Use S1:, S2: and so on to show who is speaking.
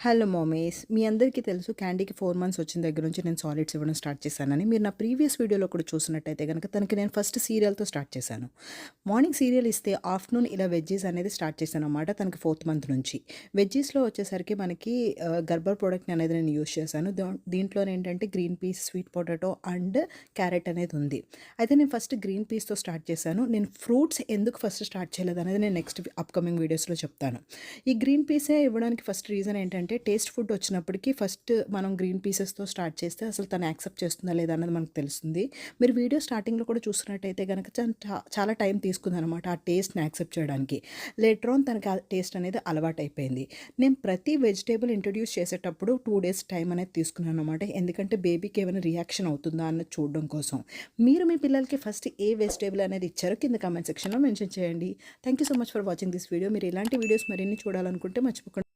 S1: Hello mummies, మీ అందరికీ తెలుసు క్యాండీకి 4 months వచ్చిన దగ్గర నుంచి నేను సాలిడ్స్ ఇవ్వడం స్టార్ట్ చేశానని. మీరు నా ప్రీవియస్ వీడియోలో కూడా చూసినట్టయితే గనక తనకి నేను ఫస్ట్ సీరియల్‌తో స్టార్ట్ చేశాను. మార్నింగ్ సీరియల్ ఇస్తే ఆఫ్టర్‌నూన్ ఇలా వెజ్జీస్ అనేది స్టార్ట్ చేశాననమాట తనకి 4థ్ మంత్ నుంచి. వెజ్జీస్‌లో వచ్చేసరికి మనకి గర్భర్ ప్రొడక్ట్‌ని అనేది నేను యూజ్ చేశాను. దీంట్లోనేంటంటే green peas, sweet potato and carrot అనేది ఉంది. అయితే నేను ఫస్ట్ గ్రీన్ పీస్‌తో స్టార్ట్ చేశాను. నేను ఫ్రూట్స్ ఎందుకు ఫస్ట్ స్టార్ట్ చేయలేదనేది నేను నెక్స్ట్ అప్‌కమింగ్ వీడియోస్‌లో చెప్తాను. ఈ గ్రీన్ పీసే ఇవ్వడానికి ఫస్ట్ రీజన్ ఏంటంటే టేస్ట్ ఫుడ్ వచ్చినప్పటికి ఫస్ట్ మనం గ్రీన్ పీసెస్తో స్టార్ట్ చేస్తే అసలు తను యాక్సెప్ట్ చేస్తుందా లేదా అన్నది మనకు తెలుస్తుంది. మీరు వీడియో స్టార్టింగ్లో కూడా చూసినట్టయితే కనుక చాలా టైం తీసుకుందనమాట ఆ టేస్ట్ని యాక్సెప్ట్ చేయడానికి. లేటర్ ఆన్ తనకి ఆ టేస్ట్ అనేది అలవాటు అయిపోయింది. నేను ప్రతి వెజిటేబుల్ ఇంట్రడ్యూస్ చేసేటప్పుడు 2 డేస్ టైం అనేది తీసుకున్నాను అనమాట. ఎందుకంటే బేబీకి ఏమైనా రియాక్షన్ అవుతుందా అన్నది చూడడం కోసం. మీరు మీ పిల్లలకి ఫస్ట్ ఏ వెజిటేబుల్ అనేది ఇచ్చారో కింద కామెంట్ సెక్షన్లో మెన్షన్ చేయండి. Thank you so much for watching this video. మీరు ఇలాంటి వీడియోస్ మరిన్ని చూడాలనుకుంటే మర్చిపోకండి